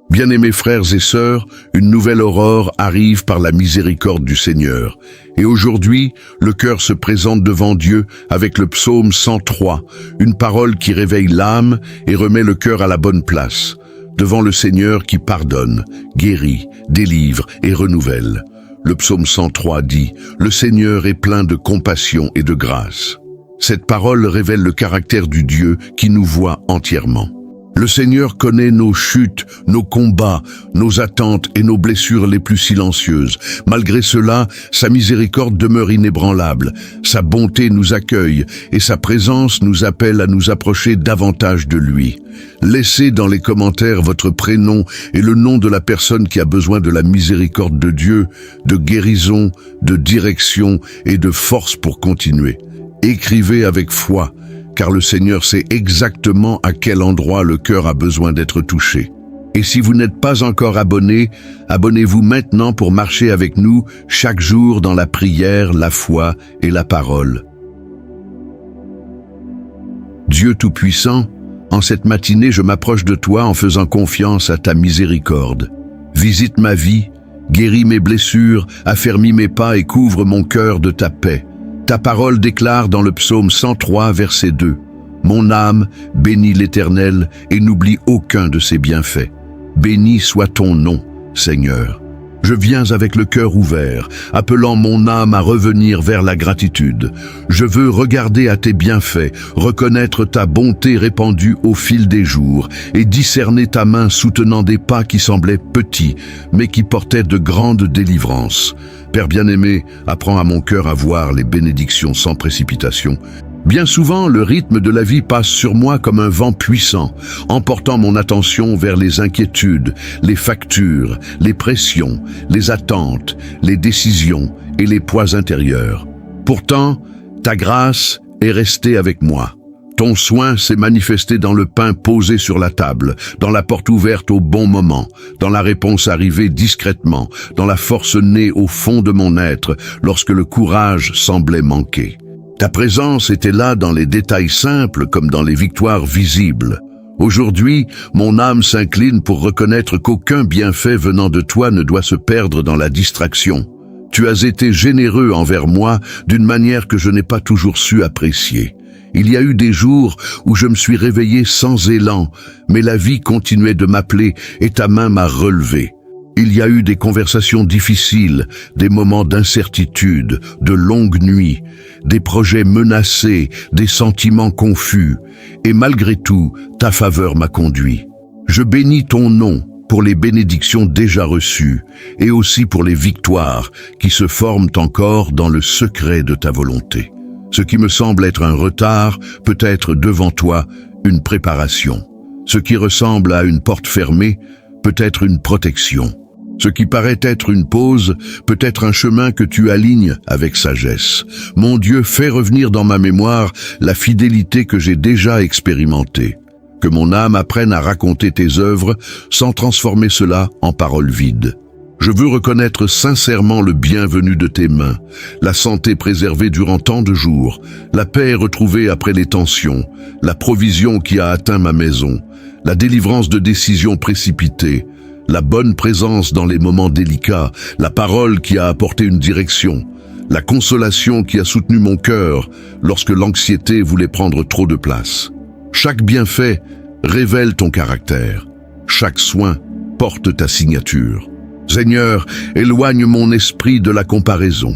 Bien-aimés frères et sœurs, une nouvelle aurore arrive par la miséricorde du Seigneur. Et aujourd'hui, le cœur se présente devant Dieu avec le psaume 103, une parole qui réveille l'âme et remet le cœur à la bonne place, devant le Seigneur qui pardonne, guérit, délivre et renouvelle. Le psaume 103 dit « Le Seigneur est plein de compassion et de grâce ». Cette parole révèle le caractère du Dieu qui nous voit entièrement. Le Seigneur connaît nos chutes, nos combats, nos attentes et nos blessures les plus silencieuses. Malgré cela, sa miséricorde demeure inébranlable. Sa bonté nous accueille et sa présence nous appelle à nous approcher davantage de lui. Laissez dans les commentaires votre prénom et le nom de la personne qui a besoin de la miséricorde de Dieu, de guérison, de direction et de force pour continuer. Écrivez avec foi, car le Seigneur sait exactement à quel endroit le cœur a besoin d'être touché. Et si vous n'êtes pas encore abonné, abonnez-vous maintenant pour marcher avec nous chaque jour dans la prière, la foi et la parole. Dieu Tout-Puissant, en cette matinée, je m'approche de toi en faisant confiance à ta miséricorde. Visite ma vie, guéris mes blessures, affermis mes pas et couvre mon cœur de ta paix. Ta parole déclare dans le psaume 103, verset 2, « Mon âme bénit l'Éternel et n'oublie aucun de ses bienfaits. Béni soit ton nom, Seigneur. » Je viens avec le cœur ouvert, appelant mon âme à revenir vers la gratitude. Je veux regarder à tes bienfaits, reconnaître ta bonté répandue au fil des jours et discerner ta main soutenant des pas qui semblaient petits, mais qui portaient de grandes délivrances. Père bien-aimé, apprends à mon cœur à voir les bénédictions sans précipitation. Bien souvent, le rythme de la vie passe sur moi comme un vent puissant, emportant mon attention vers les inquiétudes, les factures, les pressions, les attentes, les décisions et les poids intérieurs. Pourtant, ta grâce est restée avec moi. Ton soin s'est manifesté dans le pain posé sur la table, dans la porte ouverte au bon moment, dans la réponse arrivée discrètement, dans la force née au fond de mon être lorsque le courage semblait manquer. Ta présence était là dans les détails simples comme dans les victoires visibles. Aujourd'hui, mon âme s'incline pour reconnaître qu'aucun bienfait venant de toi ne doit se perdre dans la distraction. Tu as été généreux envers moi d'une manière que je n'ai pas toujours su apprécier. Il y a eu des jours où je me suis réveillé sans élan, mais la vie continuait de m'appeler et ta main m'a relevé. Il y a eu des conversations difficiles, des moments d'incertitude, de longues nuits, des projets menacés, des sentiments confus. Et malgré tout, ta faveur m'a conduit. Je bénis ton nom pour les bénédictions déjà reçues et aussi pour les victoires qui se forment encore dans le secret de ta volonté. Ce qui me semble être un retard peut être devant toi une préparation. Ce qui ressemble à une porte fermée peut être une protection. Ce qui paraît être une pause peut être un chemin que tu alignes avec sagesse. Mon Dieu, fais revenir dans ma mémoire la fidélité que j'ai déjà expérimentée. Que mon âme apprenne à raconter tes œuvres sans transformer cela en paroles vides. Je veux reconnaître sincèrement le bienvenu de tes mains, la santé préservée durant tant de jours, la paix retrouvée après les tensions, la provision qui a atteint ma maison, la délivrance de décisions précipitées, la bonne présence dans les moments délicats, la parole qui a apporté une direction, la consolation qui a soutenu mon cœur lorsque l'anxiété voulait prendre trop de place. Chaque bienfait révèle ton caractère, chaque soin porte ta signature. Seigneur, éloigne mon esprit de la comparaison.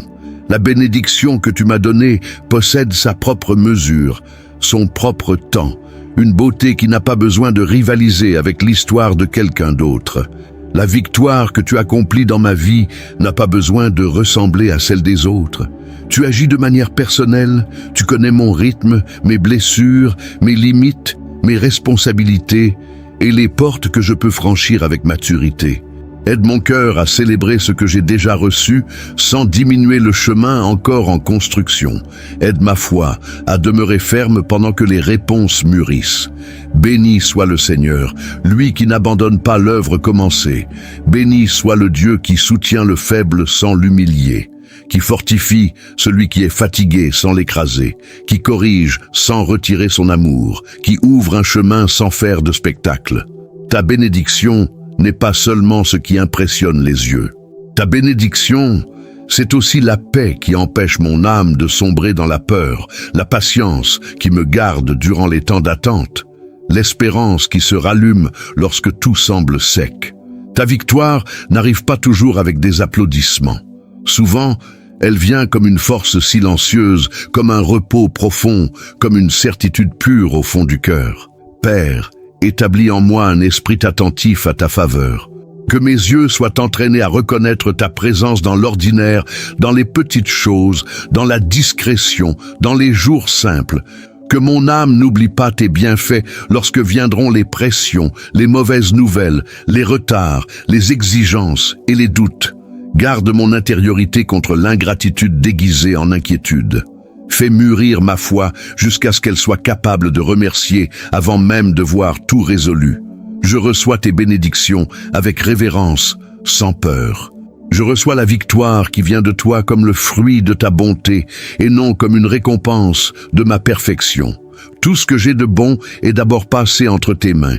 La bénédiction que tu m'as donnée possède sa propre mesure, son propre temps, une beauté qui n'a pas besoin de rivaliser avec l'histoire de quelqu'un d'autre. La victoire que tu accomplis dans ma vie n'a pas besoin de ressembler à celle des autres. Tu agis de manière personnelle, tu connais mon rythme, mes blessures, mes limites, mes responsabilités et les portes que je peux franchir avec maturité. Aide mon cœur à célébrer ce que j'ai déjà reçu sans diminuer le chemin encore en construction. Aide ma foi à demeurer ferme pendant que les réponses mûrissent. Béni soit le Seigneur, lui qui n'abandonne pas l'œuvre commencée. Béni soit le Dieu qui soutient le faible sans l'humilier, qui fortifie celui qui est fatigué sans l'écraser, qui corrige sans retirer son amour, qui ouvre un chemin sans faire de spectacle. Ta bénédiction n'est pas seulement ce qui impressionne les yeux. Ta bénédiction, c'est aussi la paix qui empêche mon âme de sombrer dans la peur, la patience qui me garde durant les temps d'attente, l'espérance qui se rallume lorsque tout semble sec. Ta victoire n'arrive pas toujours avec des applaudissements. Souvent, elle vient comme une force silencieuse, comme un repos profond, comme une certitude pure au fond du cœur. Père, établis en moi un esprit attentif à ta faveur. Que mes yeux soient entraînés à reconnaître ta présence dans l'ordinaire, dans les petites choses, dans la discrétion, dans les jours simples. Que mon âme n'oublie pas tes bienfaits lorsque viendront les pressions, les mauvaises nouvelles, les retards, les exigences et les doutes. Garde mon intériorité contre l'ingratitude déguisée en inquiétude. Fais mûrir ma foi jusqu'à ce qu'elle soit capable de remercier avant même de voir tout résolu. Je reçois tes bénédictions avec révérence, sans peur. Je reçois la victoire qui vient de toi comme le fruit de ta bonté et non comme une récompense de ma perfection. Tout ce que j'ai de bon est d'abord passé entre tes mains.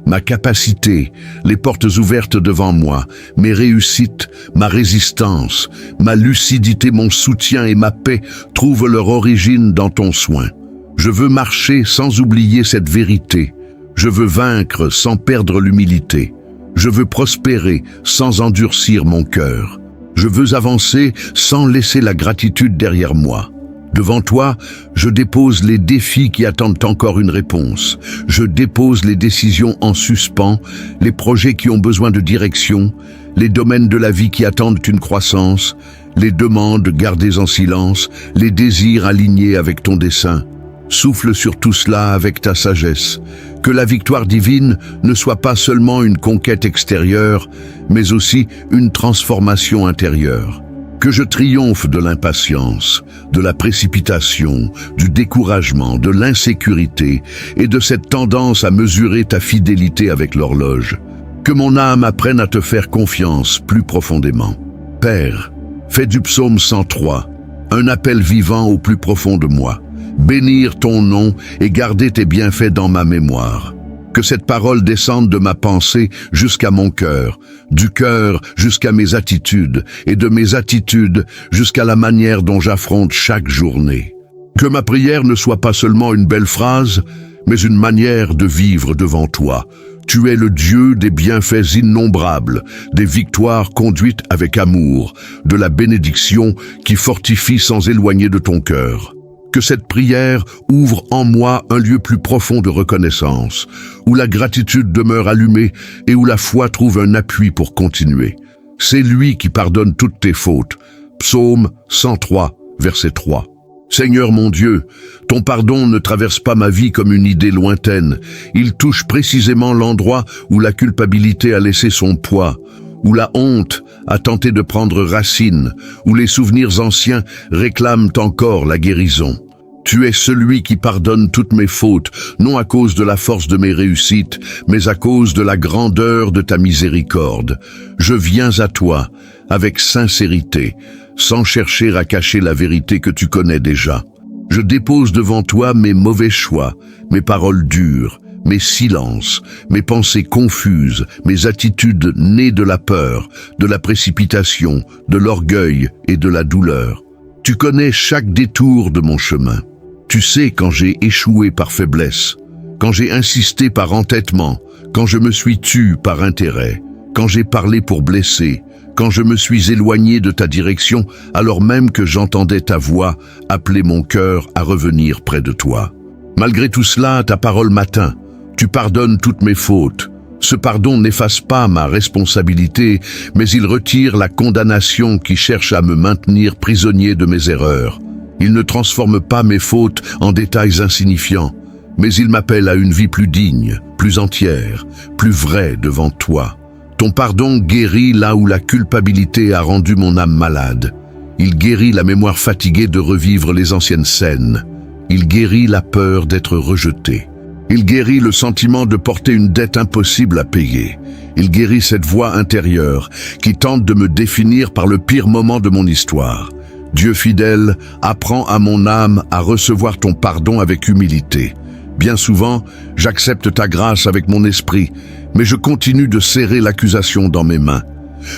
Ma capacité, les portes ouvertes devant moi, mes réussites, ma résistance, ma lucidité, mon soutien et ma paix trouvent leur origine dans ton soin. Je veux marcher sans oublier cette vérité. Je veux vaincre sans perdre l'humilité. Je veux prospérer sans endurcir mon cœur. Je veux avancer sans laisser la gratitude derrière moi. Devant toi, je dépose les défis qui attendent encore une réponse. Je dépose les décisions en suspens, les projets qui ont besoin de direction, les domaines de la vie qui attendent une croissance, les demandes gardées en silence, les désirs alignés avec ton dessein. Souffle sur tout cela avec ta sagesse. Que la victoire divine ne soit pas seulement une conquête extérieure, mais aussi une transformation intérieure. Que je triomphe de l'impatience, de la précipitation, du découragement, de l'insécurité et de cette tendance à mesurer ta fidélité avec l'horloge. Que mon âme apprenne à te faire confiance plus profondément. Père, fais du psaume 103 un appel vivant au plus profond de moi. Bénir ton nom et garder tes bienfaits dans ma mémoire. Que cette parole descende de ma pensée jusqu'à mon cœur, du cœur jusqu'à mes attitudes, et de mes attitudes jusqu'à la manière dont j'affronte chaque journée. Que ma prière ne soit pas seulement une belle phrase, mais une manière de vivre devant toi. Tu es le Dieu des bienfaits innombrables, des victoires conduites avec amour, de la bénédiction qui fortifie sans éloigner de ton cœur. Que cette prière ouvre en moi un lieu plus profond de reconnaissance, où la gratitude demeure allumée et où la foi trouve un appui pour continuer. C'est lui qui pardonne toutes tes fautes. Psaume 103, verset 3. Seigneur mon Dieu, ton pardon ne traverse pas ma vie comme une idée lointaine. Il touche précisément l'endroit où la culpabilité a laissé son poids, où la honte a tenté de prendre racine, où les souvenirs anciens réclament encore la guérison. Tu es celui qui pardonne toutes mes fautes, non à cause de la force de mes réussites, mais à cause de la grandeur de ta miséricorde. Je viens à toi avec sincérité, sans chercher à cacher la vérité que tu connais déjà. Je dépose devant toi mes mauvais choix, mes paroles dures, mes silences, mes pensées confuses, mes attitudes nées de la peur, de la précipitation, de l'orgueil et de la douleur. Tu connais chaque détour de mon chemin. Tu sais quand j'ai échoué par faiblesse, quand j'ai insisté par entêtement, quand je me suis tu par intérêt, quand j'ai parlé pour blesser, quand je me suis éloigné de ta direction alors même que j'entendais ta voix appeler mon cœur à revenir près de toi. Malgré tout cela, ta parole m'atteint. Tu pardonnes toutes mes fautes. Ce pardon n'efface pas ma responsabilité, mais il retire la condamnation qui cherche à me maintenir prisonnier de mes erreurs. Il ne transforme pas mes fautes en détails insignifiants, mais il m'appelle à une vie plus digne, plus entière, plus vraie devant toi. Ton pardon guérit là où la culpabilité a rendu mon âme malade. Il guérit la mémoire fatiguée de revivre les anciennes scènes. Il guérit la peur d'être rejeté. Il guérit le sentiment de porter une dette impossible à payer. Il guérit cette voix intérieure qui tente de me définir par le pire moment de mon histoire. Dieu fidèle, apprends à mon âme à recevoir ton pardon avec humilité. Bien souvent, j'accepte ta grâce avec mon esprit, mais je continue de serrer l'accusation dans mes mains.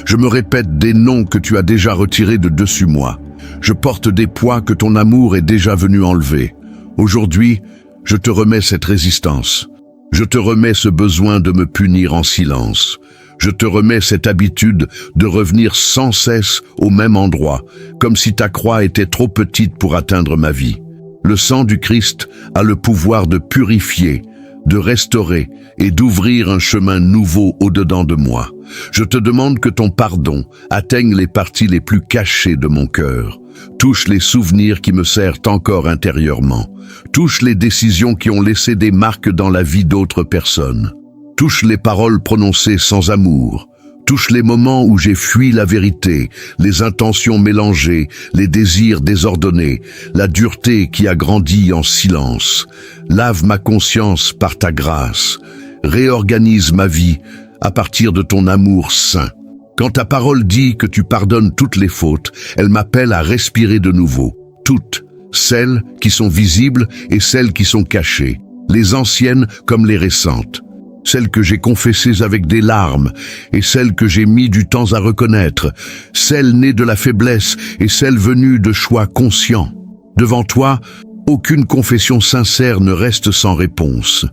Je me répète des noms que tu as déjà retirés de dessus moi. Je porte des poids que ton amour est déjà venu enlever. Aujourd'hui, je te remets cette résistance. Je te remets ce besoin de me punir en silence. Je te remets cette habitude de revenir sans cesse au même endroit, comme si ta croix était trop petite pour atteindre ma vie. Le sang du Christ a le pouvoir de purifier, de restaurer et d'ouvrir un chemin nouveau au-dedans de moi. Je te demande que ton pardon atteigne les parties les plus cachées de mon cœur. Touche les souvenirs qui me serrent encore intérieurement. Touche les décisions qui ont laissé des marques dans la vie d'autres personnes. Touche les paroles prononcées sans amour. Touche les moments où j'ai fui la vérité, les intentions mélangées, les désirs désordonnés, la dureté qui a grandi en silence. Lave ma conscience par ta grâce. Réorganise ma vie à partir de ton amour saint. Quand ta parole dit que tu pardonnes toutes les fautes, elle m'appelle à respirer de nouveau. Toutes, celles qui sont visibles et celles qui sont cachées, les anciennes comme les récentes. Celles que j'ai confessées avec des larmes et celles que j'ai mis du temps à reconnaître, celles nées de la faiblesse et celles venues de choix conscients. Devant toi, aucune confession sincère ne reste sans réponse.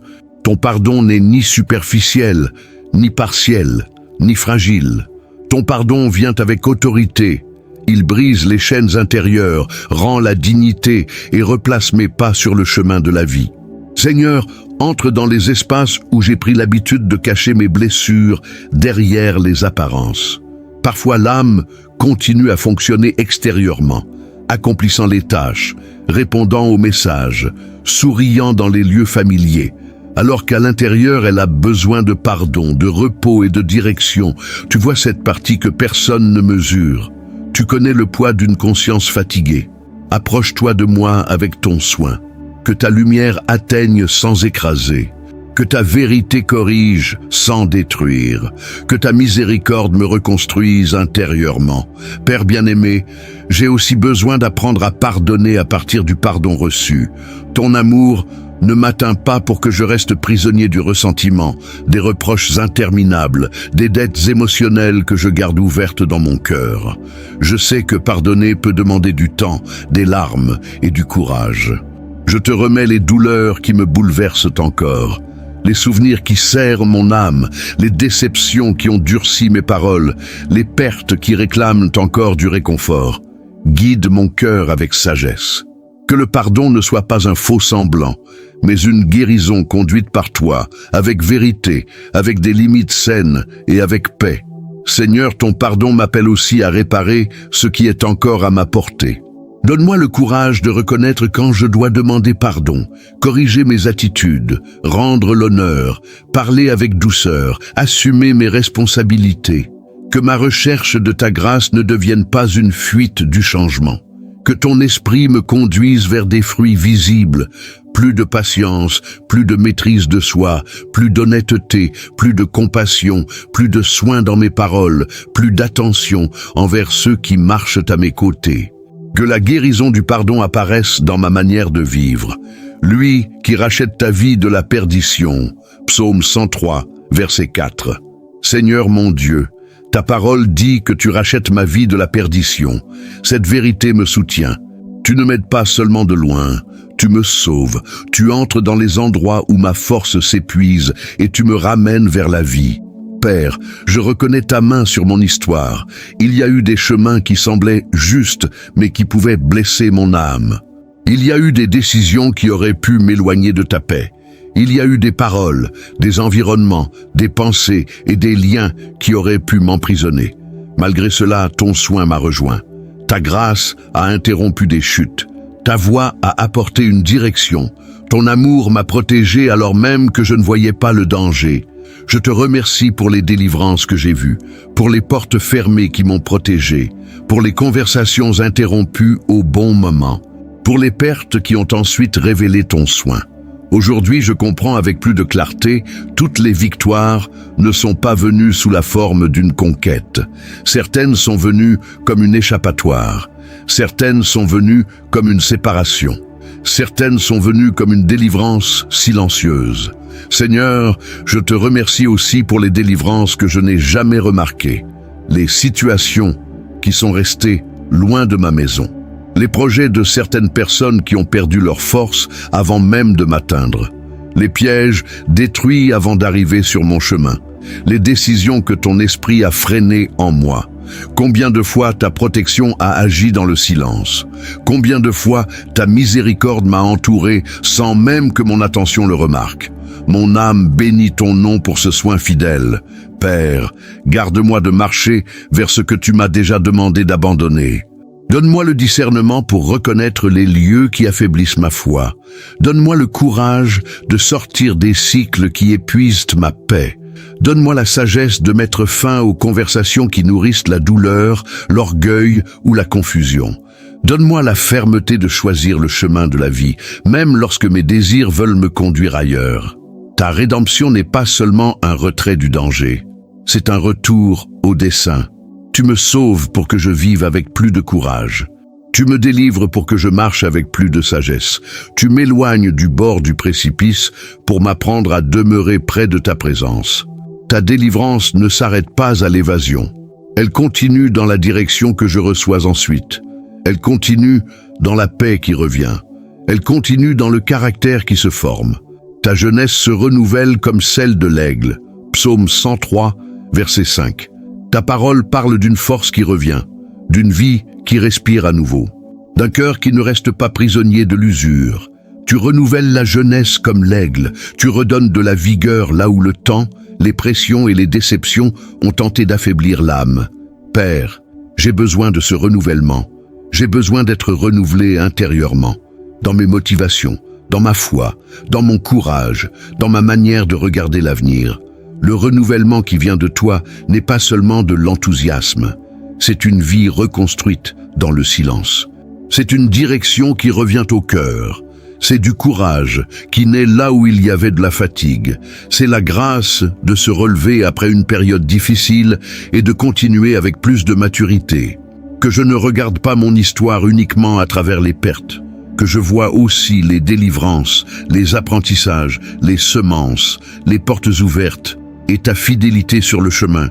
Ton pardon n'est ni superficiel, ni partiel, ni fragile. Ton pardon vient avec autorité. Il brise les chaînes intérieures, rend la dignité et replace mes pas sur le chemin de la vie. Seigneur, entre dans les espaces où j'ai pris l'habitude de cacher mes blessures derrière les apparences. Parfois l'âme continue à fonctionner extérieurement, accomplissant les tâches, répondant aux messages, souriant dans les lieux familiers. Alors qu'à l'intérieur, elle a besoin de pardon, de repos et de direction. Tu vois cette partie que personne ne mesure. Tu connais le poids d'une conscience fatiguée. Approche-toi de moi avec ton soin. Que ta lumière atteigne sans écraser. Que ta vérité corrige sans détruire. Que ta miséricorde me reconstruise intérieurement. Père bien-aimé, j'ai aussi besoin d'apprendre à pardonner à partir du pardon reçu. Ton amour ne m'atteint pas pour que je reste prisonnier du ressentiment, des reproches interminables, des dettes émotionnelles que je garde ouvertes dans mon cœur. Je sais que pardonner peut demander du temps, des larmes et du courage. Je te remets les douleurs qui me bouleversent encore, les souvenirs qui serrent mon âme, les déceptions qui ont durci mes paroles, les pertes qui réclament encore du réconfort. Guide mon cœur avec sagesse. Que le pardon ne soit pas un faux semblant, mais une guérison conduite par toi, avec vérité, avec des limites saines et avec paix. Seigneur, ton pardon m'appelle aussi à réparer ce qui est encore à ma portée. Donne-moi le courage de reconnaître quand je dois demander pardon, corriger mes attitudes, rendre l'honneur, parler avec douceur, assumer mes responsabilités. Que ma recherche de ta grâce ne devienne pas une fuite du changement. Que ton esprit me conduise vers des fruits visibles, plus de patience, plus de maîtrise de soi, plus d'honnêteté, plus de compassion, plus de soin dans mes paroles, plus d'attention envers ceux qui marchent à mes côtés. Que la guérison du pardon apparaisse dans ma manière de vivre. Lui qui rachète ta vie de la perdition. Psaume 103, verset 4. Seigneur mon Dieu, ta parole dit que tu rachètes ma vie de la perdition. Cette vérité me soutient. Tu ne m'aides pas seulement de loin, tu me sauves. Tu entres dans les endroits où ma force s'épuise et tu me ramènes vers la vie. Père, je reconnais ta main sur mon histoire. Il y a eu des chemins qui semblaient justes, mais qui pouvaient blesser mon âme. Il y a eu des décisions qui auraient pu m'éloigner de ta paix. Il y a eu des paroles, des environnements, des pensées et des liens qui auraient pu m'emprisonner. Malgré cela, ton soin m'a rejoint. Ta grâce a interrompu des chutes. Ta voix a apporté une direction. Ton amour m'a protégé alors même que je ne voyais pas le danger. Je te remercie pour les délivrances que j'ai vues, pour les portes fermées qui m'ont protégé, pour les conversations interrompues au bon moment, pour les pertes qui ont ensuite révélé ton soin. Aujourd'hui, je comprends avec plus de clarté, toutes les victoires ne sont pas venues sous la forme d'une conquête. Certaines sont venues comme une échappatoire. Certaines sont venues comme une séparation. Certaines sont venues comme une délivrance silencieuse. Seigneur, je te remercie aussi pour les délivrances que je n'ai jamais remarquées, les situations qui sont restées loin de ma maison, les projets de certaines personnes qui ont perdu leur force avant même de m'atteindre, les pièges détruits avant d'arriver sur mon chemin, les décisions que ton esprit a freinées en moi. Combien de fois ta protection a agi dans le silence? Combien de fois ta miséricorde m'a entouré sans même que mon attention le remarque? Mon âme bénit ton nom pour ce soin fidèle. Père, garde-moi de marcher vers ce que tu m'as déjà demandé d'abandonner. Donne-moi le discernement pour reconnaître les lieux qui affaiblissent ma foi. Donne-moi le courage de sortir des cycles qui épuisent ma paix. Donne-moi la sagesse de mettre fin aux conversations qui nourrissent la douleur, l'orgueil ou la confusion. Donne-moi la fermeté de choisir le chemin de la vie, même lorsque mes désirs veulent me conduire ailleurs. Ta rédemption n'est pas seulement un retrait du danger, c'est un retour au dessein. Tu me sauves pour que je vive avec plus de courage. Tu me délivres pour que je marche avec plus de sagesse. Tu m'éloignes du bord du précipice pour m'apprendre à demeurer près de ta présence. Ta délivrance ne s'arrête pas à l'évasion. Elle continue dans la direction que je reçois ensuite. Elle continue dans la paix qui revient. Elle continue dans le caractère qui se forme. Ta jeunesse se renouvelle comme celle de l'aigle. Psaume 103, verset 5. Ta parole parle d'une force qui revient, d'une vie qui respire à nouveau, d'un cœur qui ne reste pas prisonnier de l'usure. Tu renouvelles la jeunesse comme l'aigle, tu redonnes de la vigueur là où le temps, les pressions et les déceptions ont tenté d'affaiblir l'âme. Père, j'ai besoin de ce renouvellement. J'ai besoin d'être renouvelé intérieurement, dans mes motivations, dans ma foi, dans mon courage, dans ma manière de regarder l'avenir. Le renouvellement qui vient de toi n'est pas seulement de l'enthousiasme, c'est une vie reconstruite dans le silence. C'est une direction qui revient au cœur. C'est du courage qui naît là où il y avait de la fatigue. C'est la grâce de se relever après une période difficile et de continuer avec plus de maturité. Que je ne regarde pas mon histoire uniquement à travers les pertes, que je vois aussi les délivrances, les apprentissages, les semences, les portes ouvertes et ta fidélité sur le chemin.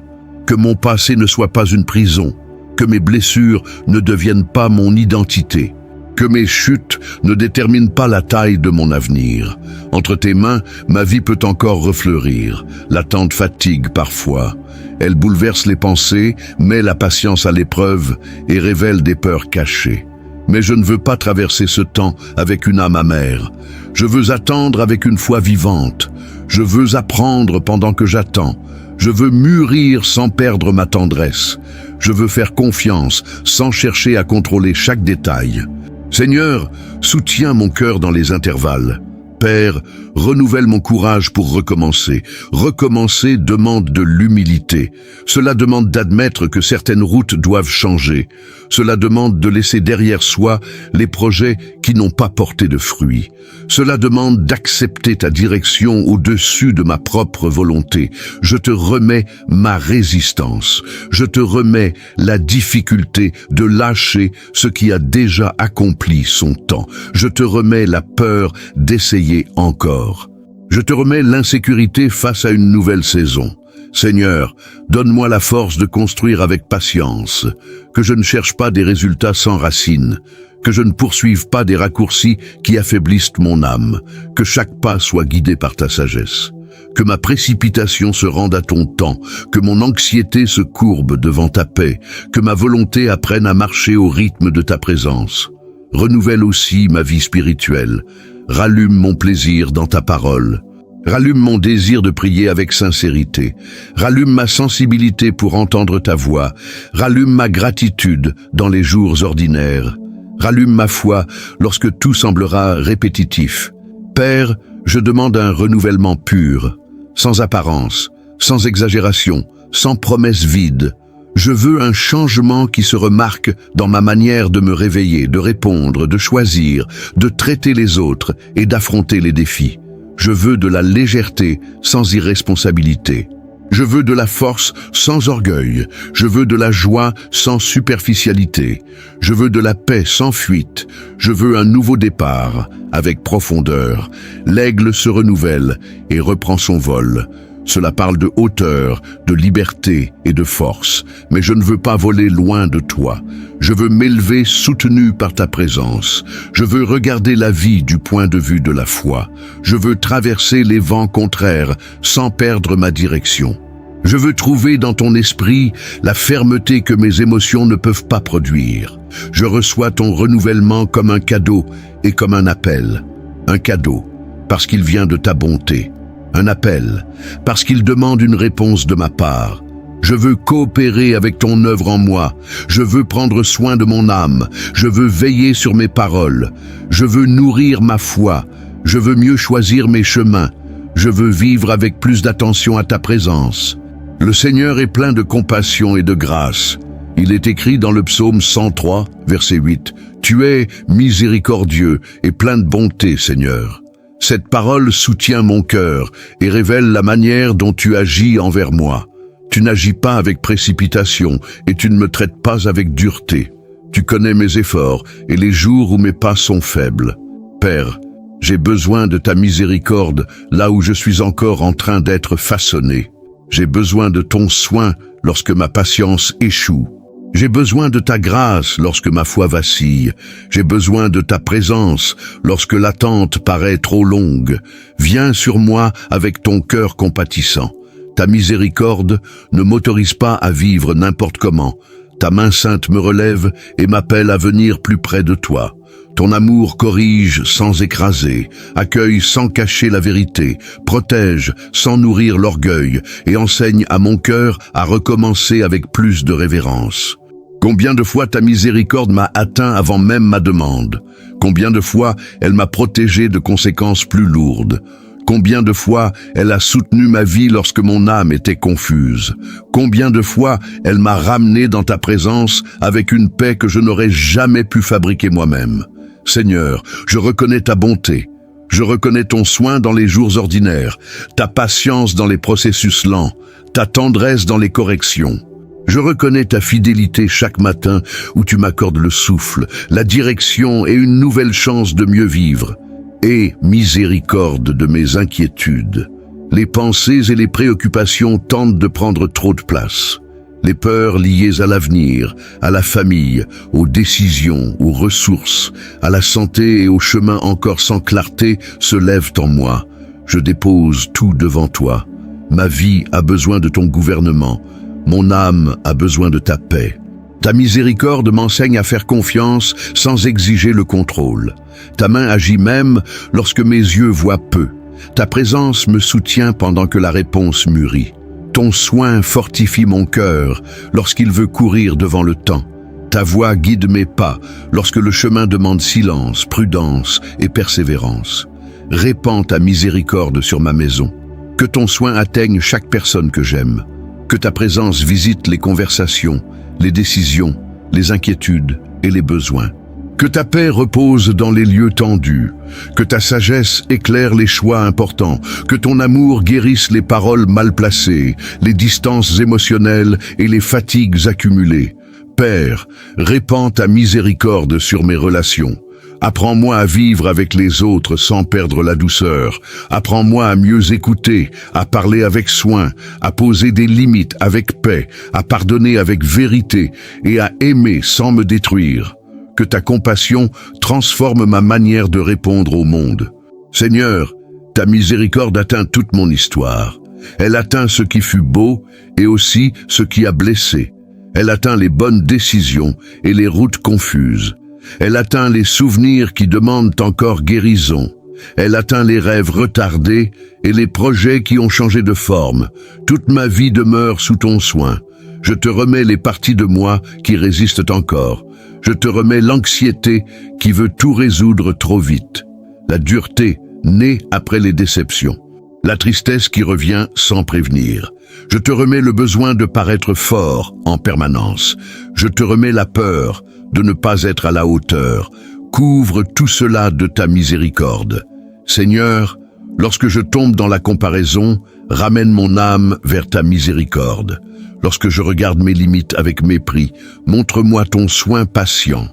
Que mon passé ne soit pas une prison, que mes blessures ne deviennent pas mon identité, que mes chutes ne déterminent pas la taille de mon avenir. Entre tes mains, ma vie peut encore refleurir. L'attente fatigue parfois. Elle bouleverse les pensées, met la patience à l'épreuve et révèle des peurs cachées. Mais je ne veux pas traverser ce temps avec une âme amère. Je veux attendre avec une foi vivante. Je veux apprendre pendant que j'attends. Je veux mûrir sans perdre ma tendresse. Je veux faire confiance sans chercher à contrôler chaque détail. Seigneur, soutiens mon cœur dans les intervalles. Père, renouvelle mon courage pour recommencer. Recommencer demande de l'humilité. Cela demande d'admettre que certaines routes doivent changer. Cela demande de laisser derrière soi les projets qui n'ont pas porté de fruits. Cela demande d'accepter ta direction au-dessus de ma propre volonté. Je te remets ma résistance. Je te remets la difficulté de lâcher ce qui a déjà accompli son temps. Je te remets la peur d'essayer encore. Je te remets l'insécurité face à une nouvelle saison. Seigneur, donne-moi la force de construire avec patience, que je ne cherche pas des résultats sans racines, que je ne poursuive pas des raccourcis qui affaiblissent mon âme, que chaque pas soit guidé par ta sagesse, que ma précipitation se rende à ton temps, que mon anxiété se courbe devant ta paix, que ma volonté apprenne à marcher au rythme de ta présence. Renouvelle aussi ma vie spirituelle, rallume mon plaisir dans ta parole. Rallume mon désir de prier avec sincérité. Rallume ma sensibilité pour entendre ta voix. Rallume ma gratitude dans les jours ordinaires. Rallume ma foi lorsque tout semblera répétitif. Père, je demande un renouvellement pur, sans apparence, sans exagération, sans promesse vide. Je veux un changement qui se remarque dans ma manière de me réveiller, de répondre, de choisir, de traiter les autres et d'affronter les défis. Je veux de la légèreté sans irresponsabilité. Je veux de la force sans orgueil. Je veux de la joie sans superficialité. Je veux de la paix sans fuite. Je veux un nouveau départ, avec profondeur. L'aigle se renouvelle et reprend son vol. Cela parle de hauteur, de liberté et de force. Mais je ne veux pas voler loin de toi. Je veux m'élever soutenu par ta présence. Je veux regarder la vie du point de vue de la foi. Je veux traverser les vents contraires sans perdre ma direction. Je veux trouver dans ton esprit la fermeté que mes émotions ne peuvent pas produire. Je reçois ton renouvellement comme un cadeau et comme un appel. Un cadeau, parce qu'il vient de ta bonté. Un appel, parce qu'il demande une réponse de ma part. Je veux coopérer avec ton œuvre en moi. Je veux prendre soin de mon âme. Je veux veiller sur mes paroles. Je veux nourrir ma foi. Je veux mieux choisir mes chemins. Je veux vivre avec plus d'attention à ta présence. Le Seigneur est plein de compassion et de grâce. Il est écrit dans le psaume 103, verset 8, « Tu es miséricordieux et plein de bonté, Seigneur. » Cette parole soutient mon cœur et révèle la manière dont tu agis envers moi. Tu n'agis pas avec précipitation et tu ne me traites pas avec dureté. Tu connais mes efforts et les jours où mes pas sont faibles. Père, j'ai besoin de ta miséricorde là où je suis encore en train d'être façonné. J'ai besoin de ton soin lorsque ma patience échoue. J'ai besoin de ta grâce lorsque ma foi vacille. J'ai besoin de ta présence lorsque l'attente paraît trop longue. Viens sur moi avec ton cœur compatissant. Ta miséricorde ne m'autorise pas à vivre n'importe comment. Ta main sainte me relève et m'appelle à venir plus près de toi. Ton amour corrige sans écraser, accueille sans cacher la vérité, protège sans nourrir l'orgueil et enseigne à mon cœur à recommencer avec plus de révérence. Combien de fois ta miséricorde m'a atteint avant même ma demande? Combien de fois elle m'a protégé de conséquences plus lourdes? Combien de fois elle a soutenu ma vie lorsque mon âme était confuse? Combien de fois elle m'a ramené dans ta présence avec une paix que je n'aurais jamais pu fabriquer moi-même? Seigneur, je reconnais ta bonté. Je reconnais ton soin dans les jours ordinaires, ta patience dans les processus lents, ta tendresse dans les corrections. Je reconnais ta fidélité chaque matin où tu m'accordes le souffle, la direction et une nouvelle chance de mieux vivre. Aie miséricorde de mes inquiétudes. Les pensées et les préoccupations tentent de prendre trop de place. Les peurs liées à l'avenir, à la famille, aux décisions, aux ressources, à la santé et aux chemins encore sans clarté se lèvent en moi. Je dépose tout devant toi. Ma vie a besoin de ton gouvernement. Mon âme a besoin de ta paix. Ta miséricorde m'enseigne à faire confiance sans exiger le contrôle. Ta main agit même lorsque mes yeux voient peu. Ta présence me soutient pendant que la réponse mûrit. Ton soin fortifie mon cœur lorsqu'il veut courir devant le temps. Ta voix guide mes pas lorsque le chemin demande silence, prudence et persévérance. Répands ta miséricorde sur ma maison. Que ton soin atteigne chaque personne que j'aime. Que ta présence visite les conversations, les décisions, les inquiétudes et les besoins. Que ta paix repose dans les lieux tendus, que ta sagesse éclaire les choix importants, que ton amour guérisse les paroles mal placées, les distances émotionnelles et les fatigues accumulées. Père, répands ta miséricorde sur mes relations. Apprends-moi à vivre avec les autres sans perdre la douceur. Apprends-moi à mieux écouter, à parler avec soin, à poser des limites avec paix, à pardonner avec vérité et à aimer sans me détruire. Que ta compassion transforme ma manière de répondre au monde. Seigneur, ta miséricorde atteint toute mon histoire. Elle atteint ce qui fut beau et aussi ce qui a blessé. Elle atteint les bonnes décisions et les routes confuses. Elle atteint les souvenirs qui demandent encore guérison. Elle atteint les rêves retardés et les projets qui ont changé de forme. Toute ma vie demeure sous ton soin. Je te remets les parties de moi qui résistent encore. Je te remets l'anxiété qui veut tout résoudre trop vite. La dureté née après les déceptions. La tristesse qui revient sans prévenir. Je te remets le besoin de paraître fort en permanence. Je te remets la peur de ne pas être à la hauteur. Couvre tout cela de ta miséricorde. Seigneur, lorsque je tombe dans la comparaison, Ramène mon âme vers ta miséricorde. Lorsque je regarde mes limites avec mépris, montre-moi ton soin patient,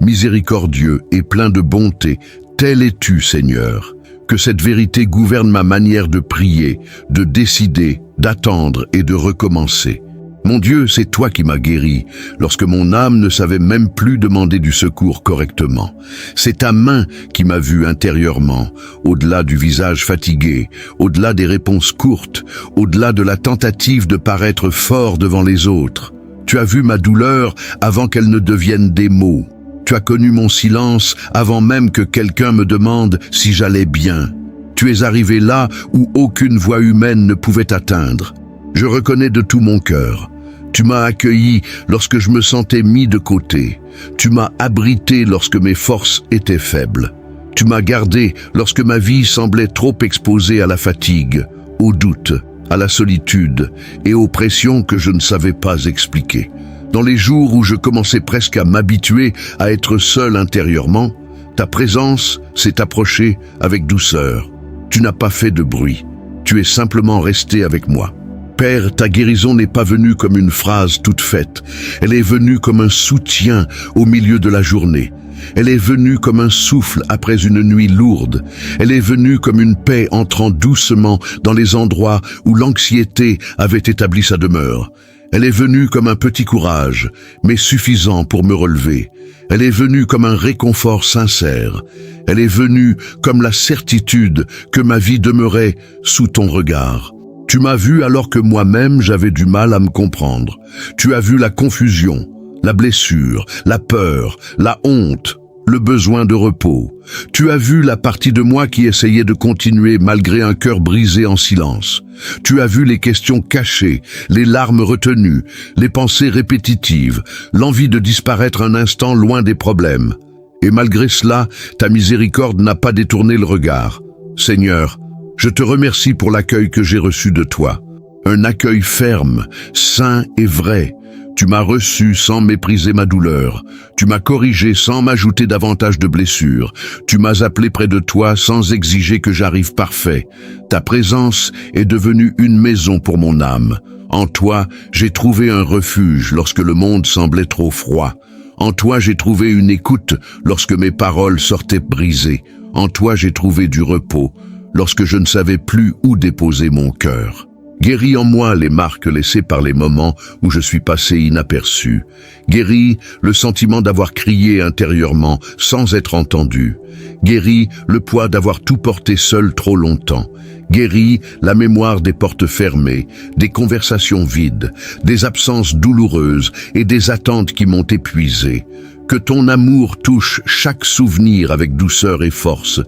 miséricordieux et plein de bonté. Tel es-tu, Seigneur. Que cette vérité gouverne ma manière de prier, de décider, d'attendre et de recommencer. Mon Dieu, c'est toi qui m'as guéri, lorsque mon âme ne savait même plus demander du secours correctement. C'est ta main qui m'a vu intérieurement, au-delà du visage fatigué, au-delà des réponses courtes, au-delà de la tentative de paraître fort devant les autres. Tu as vu ma douleur avant qu'elle ne devienne des mots. Tu as connu mon silence avant même que quelqu'un me demande si j'allais bien. Tu es arrivé là où aucune voix humaine ne pouvait atteindre. Je reconnais de tout mon cœur. Tu m'as accueilli lorsque je me sentais mis de côté. Tu m'as abrité lorsque mes forces étaient faibles. Tu m'as gardé lorsque ma vie semblait trop exposée à la fatigue, au doute, à la solitude et aux pressions que je ne savais pas expliquer. Dans les jours où je commençais presque à m'habituer à être seul intérieurement, ta présence s'est approchée avec douceur. Tu n'as pas fait de bruit. Tu es simplement resté avec moi. Père, ta guérison n'est pas venue comme une phrase toute faite. Elle est venue comme un soutien au milieu de la journée. Elle est venue comme un souffle après une nuit lourde. Elle est venue comme une paix entrant doucement dans les endroits où l'anxiété avait établi sa demeure. Elle est venue comme un petit courage, mais suffisant pour me relever. Elle est venue comme un réconfort sincère. Elle est venue comme la certitude que ma vie demeurait sous ton regard. Tu m'as vu alors que moi-même j'avais du mal à me comprendre. Tu as vu la confusion, la blessure, la peur, la honte, le besoin de repos. Tu as vu la partie de moi qui essayait de continuer malgré un cœur brisé en silence. Tu as vu les questions cachées, les larmes retenues, les pensées répétitives, l'envie de disparaître un instant loin des problèmes. Et malgré cela, ta miséricorde n'a pas détourné le regard. Seigneur, je te remercie pour l'accueil que j'ai reçu de toi. Un accueil ferme, sain et vrai. Tu m'as reçu sans mépriser ma douleur. Tu m'as corrigé sans m'ajouter davantage de blessures. Tu m'as appelé près de toi sans exiger que j'arrive parfait. Ta présence est devenue une maison pour mon âme. En toi, j'ai trouvé un refuge lorsque le monde semblait trop froid. En toi, j'ai trouvé une écoute lorsque mes paroles sortaient brisées. En toi, j'ai trouvé du repos lorsque je ne savais plus où déposer mon cœur. Guéris en moi les marques laissées par les moments où je suis passé inaperçu. Guéris le sentiment d'avoir crié intérieurement sans être entendu. Guéris le poids d'avoir tout porté seul trop longtemps. Guéris la mémoire des portes fermées, des conversations vides, des absences douloureuses et des attentes qui m'ont épuisé. Que ton amour touche chaque souvenir avec douceur et force.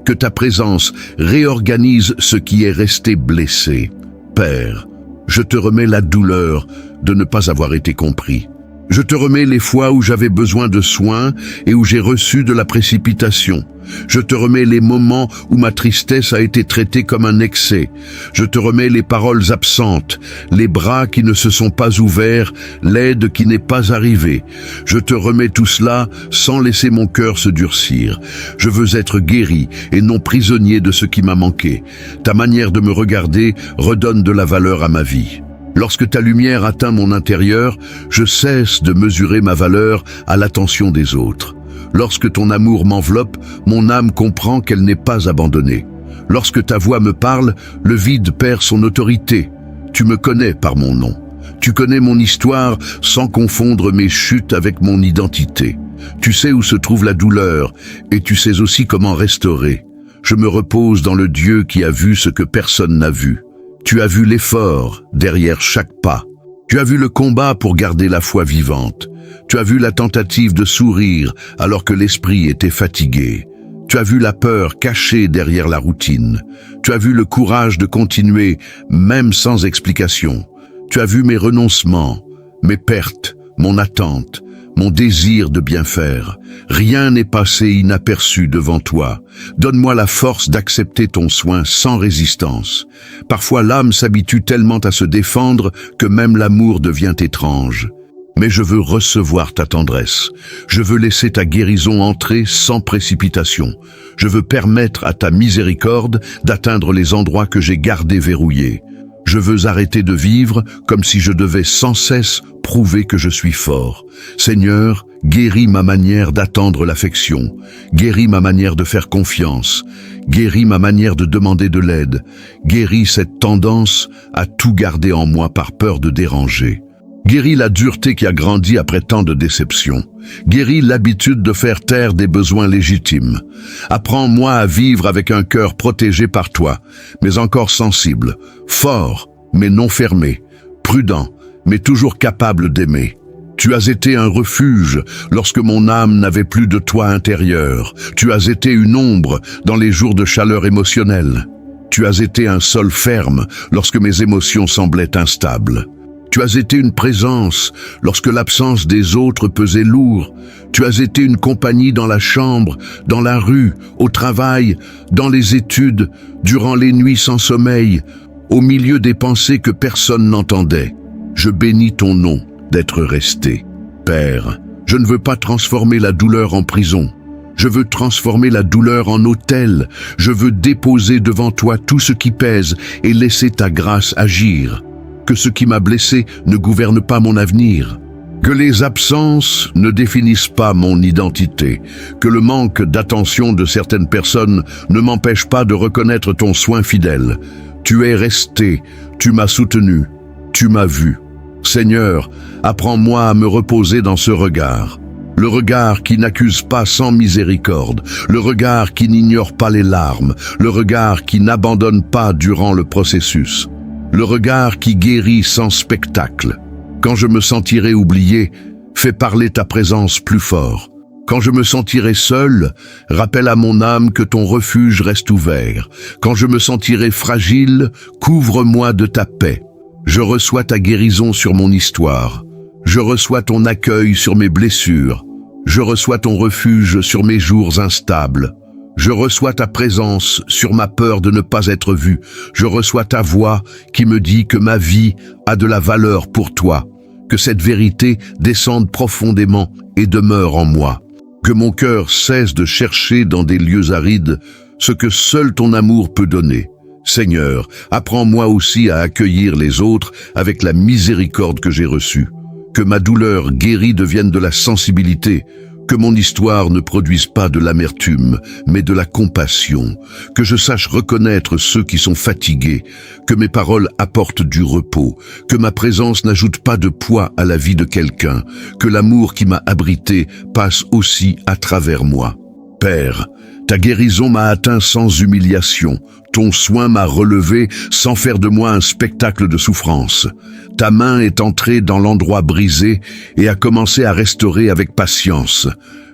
Que ta présence réorganise ce qui est resté blessé. Père, je te remets la douleur de ne pas avoir été compris. Je te remets les fois où j'avais besoin de soins et où j'ai reçu de la précipitation. Je te remets les moments où ma tristesse a été traitée comme un excès. Je te remets les paroles absentes, les bras qui ne se sont pas ouverts, l'aide qui n'est pas arrivée. Je te remets tout cela sans laisser mon cœur se durcir. Je veux être guéri et non prisonnier de ce qui m'a manqué. Ta manière de me regarder redonne de la valeur à ma vie. Lorsque ta lumière atteint mon intérieur, je cesse de mesurer ma valeur à l'attention des autres. Lorsque ton amour m'enveloppe, mon âme comprend qu'elle n'est pas abandonnée. Lorsque ta voix me parle, le vide perd son autorité. Tu me connais par mon nom. Tu connais mon histoire sans confondre mes chutes avec mon identité. Tu sais où se trouve la douleur et tu sais aussi comment restaurer. Je me repose dans le Dieu qui a vu ce que personne n'a vu. Tu as vu l'effort derrière chaque pas. Tu as vu le combat pour garder la foi vivante. Tu as vu la tentative de sourire alors que l'esprit était fatigué. Tu as vu la peur cachée derrière la routine. Tu as vu le courage de continuer même sans explication. Tu as vu mes renoncements, mes pertes, mon attente, mon désir de bien faire. Rien n'est passé inaperçu devant toi. Donne-moi la force d'accepter ton soin sans résistance. Parfois l'âme s'habitue tellement à se défendre que même l'amour devient étrange. Mais je veux recevoir ta tendresse. Je veux laisser ta guérison entrer sans précipitation. Je veux permettre à ta miséricorde d'atteindre les endroits que j'ai gardés verrouillés. Je veux arrêter de vivre comme si je devais sans cesse prouver que je suis fort. Seigneur, guéris ma manière d'attendre l'affection, guéris ma manière de faire confiance, guéris ma manière de demander de l'aide, guéris cette tendance à tout garder en moi par peur de déranger. Guéris la dureté qui a grandi après tant de déceptions. Guéris l'habitude de faire taire des besoins légitimes. Apprends-moi à vivre avec un cœur protégé par toi, mais encore sensible, fort, mais non fermé, prudent, mais toujours capable d'aimer. Tu as été un refuge lorsque mon âme n'avait plus de toit intérieur. Tu as été une ombre dans les jours de chaleur émotionnelle. Tu as été un sol ferme lorsque mes émotions semblaient instables. Tu as été une présence lorsque l'absence des autres pesait lourd. Tu as été une compagnie dans la chambre, dans la rue, au travail, dans les études, durant les nuits sans sommeil, au milieu des pensées que personne n'entendait. Je bénis ton nom d'être resté. Père, je ne veux pas transformer la douleur en prison. Je veux transformer la douleur en autel. Je veux déposer devant toi tout ce qui pèse et laisser ta grâce agir. Que ce qui m'a blessé ne gouverne pas mon avenir. Que les absences ne définissent pas mon identité. Que le manque d'attention de certaines personnes ne m'empêche pas de reconnaître ton soin fidèle. Tu es resté, tu m'as soutenu, tu m'as vu. Seigneur, apprends-moi à me reposer dans ce regard. Le regard qui n'accuse pas sans miséricorde, le regard qui n'ignore pas les larmes, le regard qui n'abandonne pas durant le processus. Le regard qui guérit sans spectacle. Quand je me sentirai oublié, fais parler ta présence plus fort. Quand je me sentirai seul, rappelle à mon âme que ton refuge reste ouvert. Quand je me sentirai fragile, couvre-moi de ta paix. Je reçois ta guérison sur mon histoire. Je reçois ton accueil sur mes blessures. Je reçois ton refuge sur mes jours instables. Je reçois ta présence sur ma peur de ne pas être vu. Je reçois ta voix qui me dit que ma vie a de la valeur pour toi, que cette vérité descende profondément et demeure en moi. Que mon cœur cesse de chercher dans des lieux arides ce que seul ton amour peut donner. Seigneur, apprends-moi aussi à accueillir les autres avec la miséricorde que j'ai reçue. Que ma douleur guérie devienne de la sensibilité. Que mon histoire ne produise pas de l'amertume, mais de la compassion. Que je sache reconnaître ceux qui sont fatigués. Que mes paroles apportent du repos. Que ma présence n'ajoute pas de poids à la vie de quelqu'un. Que l'amour qui m'a abrité passe aussi à travers moi. Père, ta guérison m'a atteint sans humiliation. Ton soin m'a relevé sans faire de moi un spectacle de souffrance. Ta main est entrée dans l'endroit brisé et a commencé à restaurer avec patience.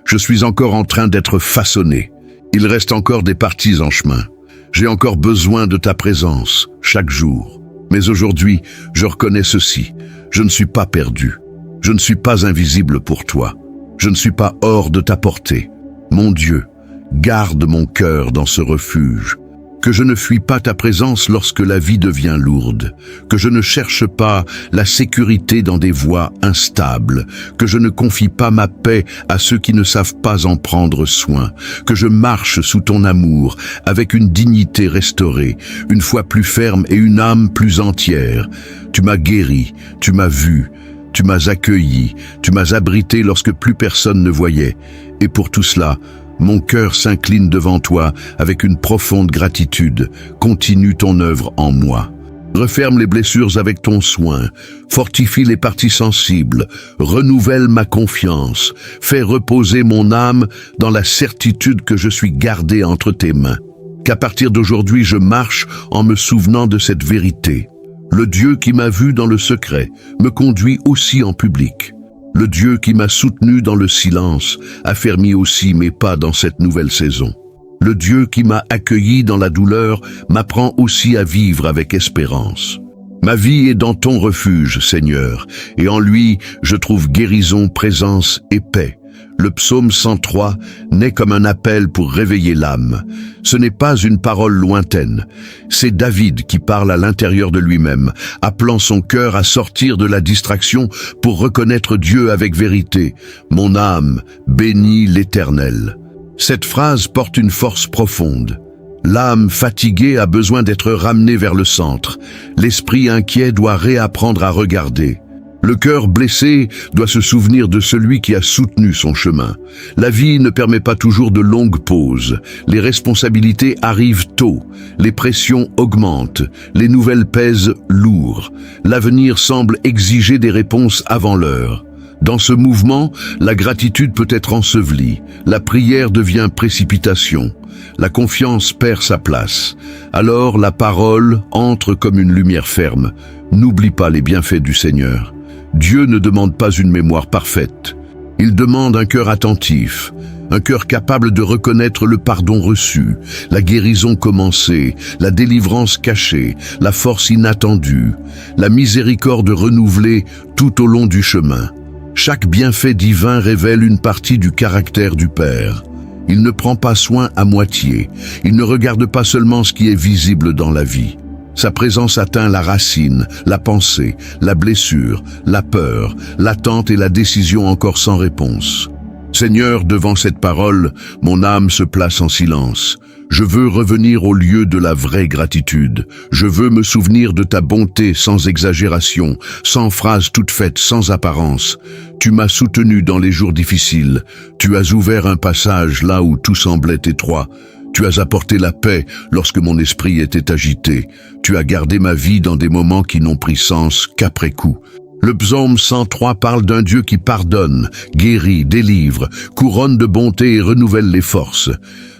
Je suis encore en train d'être façonné. Il reste encore des parties en chemin. J'ai encore besoin de ta présence, chaque jour. Mais aujourd'hui, je reconnais ceci. Je ne suis pas perdu. Je ne suis pas invisible pour toi. Je ne suis pas hors de ta portée. Mon Dieu, garde mon cœur dans ce refuge. Que je ne fuis pas ta présence lorsque la vie devient lourde, que je ne cherche pas la sécurité dans des voies instables, que je ne confie pas ma paix à ceux qui ne savent pas en prendre soin, que je marche sous ton amour avec une dignité restaurée, une foi plus ferme et une âme plus entière. Tu m'as guéri, tu m'as vu, tu m'as accueilli, tu m'as abrité lorsque plus personne ne voyait. Et pour tout cela, mon cœur s'incline devant toi avec une profonde gratitude. Continue ton œuvre en moi. Referme les blessures avec ton soin. Fortifie les parties sensibles. Renouvelle ma confiance. Fais reposer mon âme dans la certitude que je suis gardé entre tes mains. Qu'à partir d'aujourd'hui, je marche en me souvenant de cette vérité. Le Dieu qui m'a vu dans le secret me conduit aussi en public. Le Dieu qui m'a soutenu dans le silence affermit aussi mes pas dans cette nouvelle saison. Le Dieu qui m'a accueilli dans la douleur m'apprend aussi à vivre avec espérance. Ma vie est dans ton refuge, Seigneur, et en lui je trouve guérison, présence et paix. Le psaume 103 naît comme un appel pour réveiller l'âme. Ce n'est pas une parole lointaine. C'est David qui parle à l'intérieur de lui-même, appelant son cœur à sortir de la distraction pour reconnaître Dieu avec vérité. « Mon âme bénit l'Éternel ». Cette phrase porte une force profonde. L'âme fatiguée a besoin d'être ramenée vers le centre. L'esprit inquiet doit réapprendre à regarder. Le cœur blessé doit se souvenir de celui qui a soutenu son chemin. La vie ne permet pas toujours de longues pauses. Les responsabilités arrivent tôt. Les pressions augmentent. Les nouvelles pèsent lourd. L'avenir semble exiger des réponses avant l'heure. Dans ce mouvement, la gratitude peut être ensevelie. La prière devient précipitation. La confiance perd sa place. Alors la parole entre comme une lumière ferme. N'oublie pas les bienfaits du Seigneur. Dieu ne demande pas une mémoire parfaite. Il demande un cœur attentif, un cœur capable de reconnaître le pardon reçu, la guérison commencée, la délivrance cachée, la force inattendue, la miséricorde renouvelée tout au long du chemin. Chaque bienfait divin révèle une partie du caractère du Père. Il ne prend pas soin à moitié. Il ne regarde pas seulement ce qui est visible dans la vie. Sa présence atteint la racine, la pensée, la blessure, la peur, l'attente et la décision encore sans réponse. Seigneur, devant cette parole, mon âme se place en silence. Je veux revenir au lieu de la vraie gratitude. Je veux me souvenir de ta bonté sans exagération, sans phrases toutes faites, sans apparence. Tu m'as soutenu dans les jours difficiles. Tu as ouvert un passage là où tout semblait étroit. Tu as apporté la paix lorsque mon esprit était agité. Tu as gardé ma vie dans des moments qui n'ont pris sens qu'après coup. Le psaume 103 parle d'un Dieu qui pardonne, guérit, délivre, couronne de bonté et renouvelle les forces.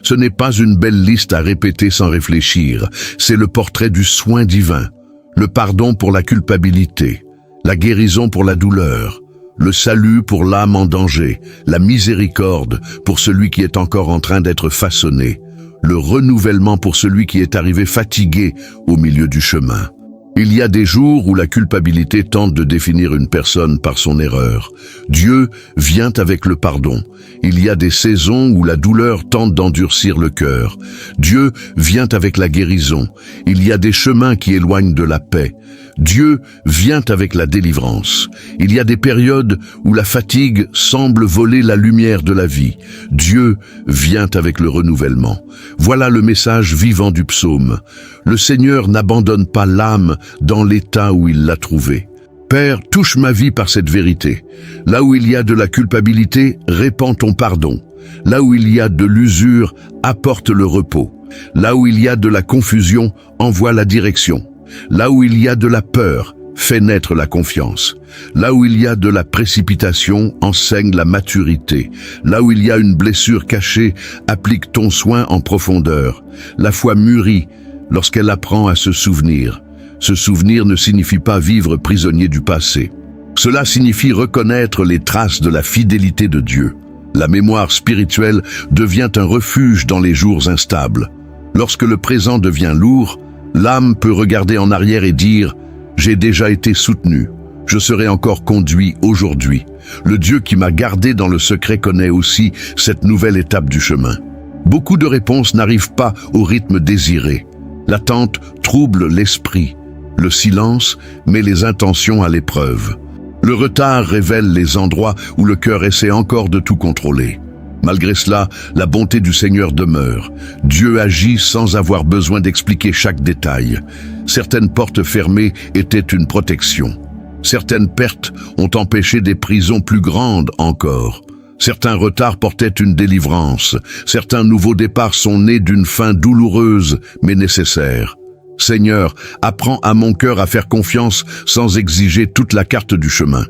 Ce n'est pas une belle liste à répéter sans réfléchir, c'est le portrait du soin divin. Le pardon pour la culpabilité, la guérison pour la douleur, le salut pour l'âme en danger, la miséricorde pour celui qui est encore en train d'être façonné, le renouvellement pour celui qui est arrivé fatigué au milieu du chemin. Il y a des jours où la culpabilité tente de définir une personne par son erreur. Dieu vient avec le pardon. Il y a des saisons où la douleur tente d'endurcir le cœur. Dieu vient avec la guérison. Il y a des chemins qui éloignent de la paix. Dieu vient avec la délivrance. Il y a des périodes où la fatigue semble voler la lumière de la vie. Dieu vient avec le renouvellement. Voilà le message vivant du psaume. Le Seigneur n'abandonne pas l'âme dans l'état où il l'a trouvée. Père, touche ma vie par cette vérité. Là où il y a de la culpabilité, répands ton pardon. Là où il y a de l'usure, apporte le repos. Là où il y a de la confusion, envoie la direction. Là où il y a de la peur, fais naître la confiance. Là où il y a de la précipitation, enseigne la maturité. Là où il y a une blessure cachée, applique ton soin en profondeur. La foi mûrit lorsqu'elle apprend à se souvenir. Ce souvenir ne signifie pas vivre prisonnier du passé. Cela signifie reconnaître les traces de la fidélité de Dieu. La mémoire spirituelle devient un refuge dans les jours instables. Lorsque le présent devient lourd, l'âme peut regarder en arrière et dire « J'ai déjà été soutenu, je serai encore conduit aujourd'hui. Le Dieu qui m'a gardé dans le secret connaît aussi cette nouvelle étape du chemin. » Beaucoup de réponses n'arrivent pas au rythme désiré. L'attente trouble l'esprit. Le silence met les intentions à l'épreuve. Le retard révèle les endroits où le cœur essaie encore de tout contrôler. Malgré cela, la bonté du Seigneur demeure. Dieu agit sans avoir besoin d'expliquer chaque détail. Certaines portes fermées étaient une protection. Certaines pertes ont empêché des prisons plus grandes encore. Certains retards portaient une délivrance. Certains nouveaux départs sont nés d'une fin douloureuse mais nécessaire. Seigneur, apprends à mon cœur à faire confiance sans exiger toute la carte du chemin.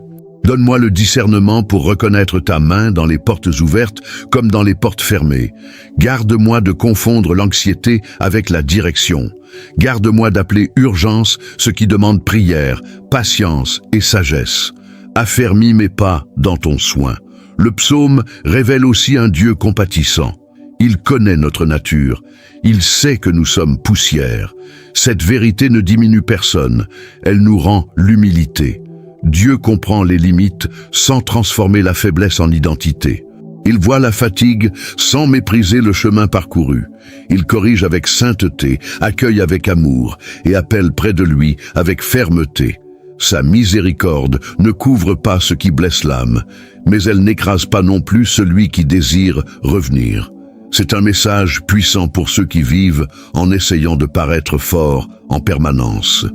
Donne-moi le discernement pour reconnaître ta main dans les portes ouvertes comme dans les portes fermées. Garde-moi de confondre l'anxiété avec la direction. Garde-moi d'appeler urgence ce qui demande prière, patience et sagesse. Affermis mes pas dans ton soin. Le psaume révèle aussi un Dieu compatissant. Il connaît notre nature. Il sait que nous sommes poussière. Cette vérité ne diminue personne. Elle nous rend l'humilité. Dieu comprend les limites sans transformer la faiblesse en identité. Il voit la fatigue sans mépriser le chemin parcouru. Il corrige avec sainteté, accueille avec amour et appelle près de lui avec fermeté. Sa miséricorde ne couvre pas ce qui blesse l'âme, mais elle n'écrase pas non plus celui qui désire revenir. C'est un message puissant pour ceux qui vivent en essayant de paraître forts en permanence.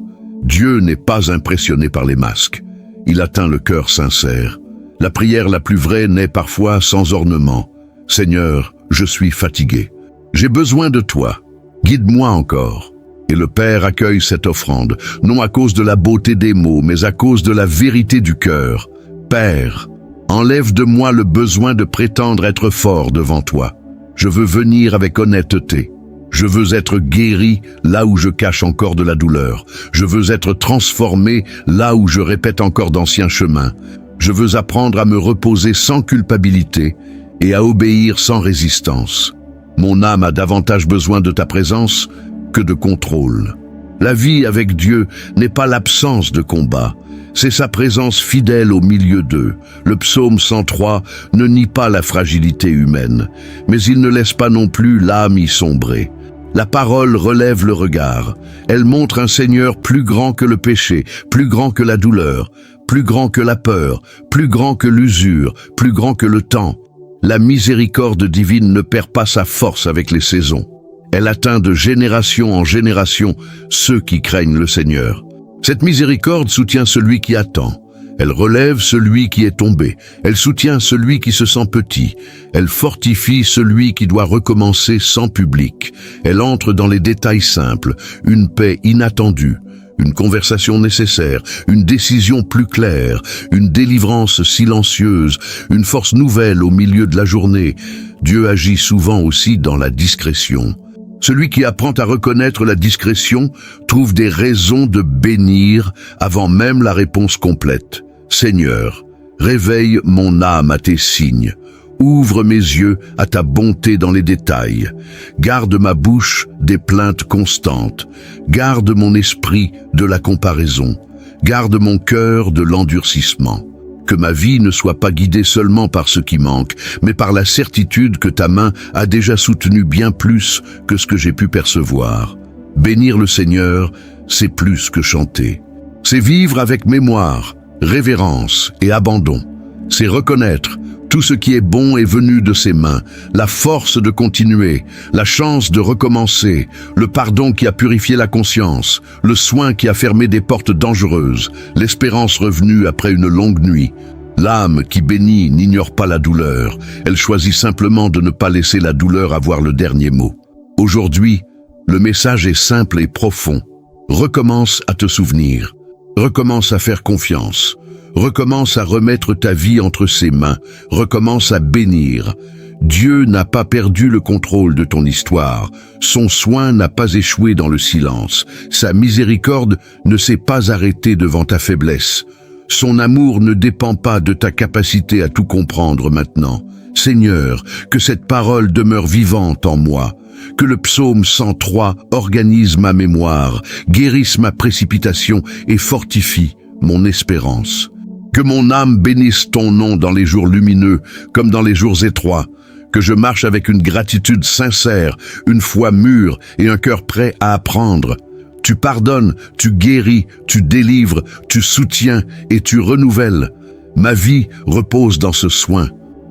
Dieu n'est pas impressionné par les masques. Il atteint le cœur sincère. La prière la plus vraie naît parfois sans ornement. Seigneur, je suis fatigué. J'ai besoin de toi. Guide-moi encore. Et le Père accueille cette offrande, non à cause de la beauté des mots, mais à cause de la vérité du cœur. Père, enlève de moi le besoin de prétendre être fort devant toi. Je veux venir avec honnêteté. Je veux être guéri là où je cache encore de la douleur. Je veux être transformé là où je répète encore d'anciens chemins. Je veux apprendre à me reposer sans culpabilité et à obéir sans résistance. Mon âme a davantage besoin de ta présence que de contrôle. La vie avec Dieu n'est pas l'absence de combat, c'est sa présence fidèle au milieu d'eux. Le psaume 103 ne nie pas la fragilité humaine, mais il ne laisse pas non plus l'âme y sombrer. La parole relève le regard. Elle montre un Seigneur plus grand que le péché, plus grand que la douleur, plus grand que la peur, plus grand que l'usure, plus grand que le temps. La miséricorde divine ne perd pas sa force avec les saisons. Elle atteint de génération en génération ceux qui craignent le Seigneur. Cette miséricorde soutient celui qui attend. Elle relève celui qui est tombé. Elle soutient celui qui se sent petit. Elle fortifie celui qui doit recommencer sans public. Elle entre dans les détails simples, une paix inattendue, une conversation nécessaire, une décision plus claire, une délivrance silencieuse, une force nouvelle au milieu de la journée. Dieu agit souvent aussi dans la discrétion. Celui qui apprend à reconnaître la discrétion trouve des raisons de bénir avant même la réponse complète. Seigneur, réveille mon âme à tes signes. Ouvre mes yeux à ta bonté dans les détails. Garde ma bouche des plaintes constantes. Garde mon esprit de la comparaison. Garde mon cœur de l'endurcissement. Que ma vie ne soit pas guidée seulement par ce qui manque, mais par la certitude que ta main a déjà soutenu bien plus que ce que j'ai pu percevoir. Bénir le Seigneur, c'est plus que chanter. C'est vivre avec mémoire, révérence et abandon. C'est reconnaître tout ce qui est bon est venu de ses mains, la force de continuer, la chance de recommencer, le pardon qui a purifié la conscience, le soin qui a fermé des portes dangereuses, l'espérance revenue après une longue nuit. L'âme qui bénit n'ignore pas la douleur, elle choisit simplement de ne pas laisser la douleur avoir le dernier mot. Aujourd'hui, le message est simple et profond. Recommence à te souvenir, recommence à faire confiance. Recommence à remettre ta vie entre ses mains. Recommence à bénir. Dieu n'a pas perdu le contrôle de ton histoire. Son soin n'a pas échoué dans le silence. Sa miséricorde ne s'est pas arrêtée devant ta faiblesse. Son amour ne dépend pas de ta capacité à tout comprendre maintenant. Seigneur, que cette parole demeure vivante en moi. Que le psaume 103 organise ma mémoire, guérisse ma précipitation et fortifie mon espérance. Que mon âme bénisse ton nom dans les jours lumineux comme dans les jours étroits. Que je marche avec une gratitude sincère, une foi mûre et un cœur prêt à apprendre. Tu pardonnes, tu guéris, tu délivres, tu soutiens et tu renouvelles. Ma vie repose dans ce soin.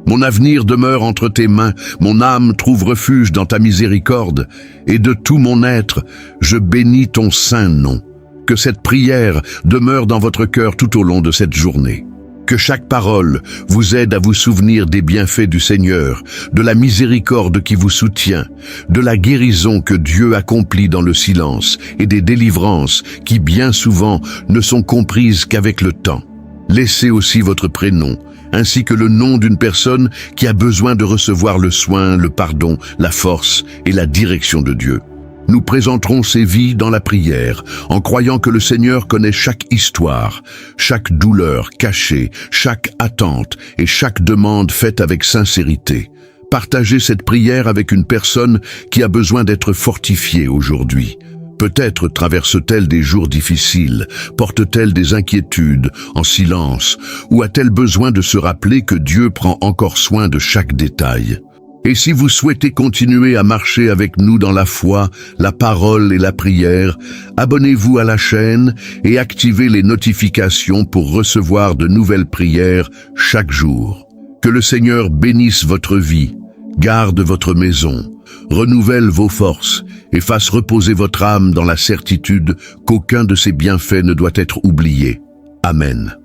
Mon avenir demeure entre tes mains, mon âme trouve refuge dans ta miséricorde. Et de tout mon être, je bénis ton saint nom. Que cette prière demeure dans votre cœur tout au long de cette journée. Que chaque parole vous aide à vous souvenir des bienfaits du Seigneur, de la miséricorde qui vous soutient, de la guérison que Dieu accomplit dans le silence et des délivrances qui bien souvent ne sont comprises qu'avec le temps. Laissez aussi votre prénom, ainsi que le nom d'une personne qui a besoin de recevoir le soin, le pardon, la force et la direction de Dieu. Nous présenterons ces vies dans la prière, en croyant que le Seigneur connaît chaque histoire, chaque douleur cachée, chaque attente et chaque demande faite avec sincérité. Partagez cette prière avec une personne qui a besoin d'être fortifiée aujourd'hui. Peut-être traverse-t-elle des jours difficiles, porte-t-elle des inquiétudes en silence, ou a-t-elle besoin de se rappeler que Dieu prend encore soin de chaque détail. Et si vous souhaitez continuer à marcher avec nous dans la foi, la parole et la prière, abonnez-vous à la chaîne et activez les notifications pour recevoir de nouvelles prières chaque jour. Que le Seigneur bénisse votre vie, garde votre maison, renouvelle vos forces et fasse reposer votre âme dans la certitude qu'aucun de ses bienfaits ne doit être oublié. Amen.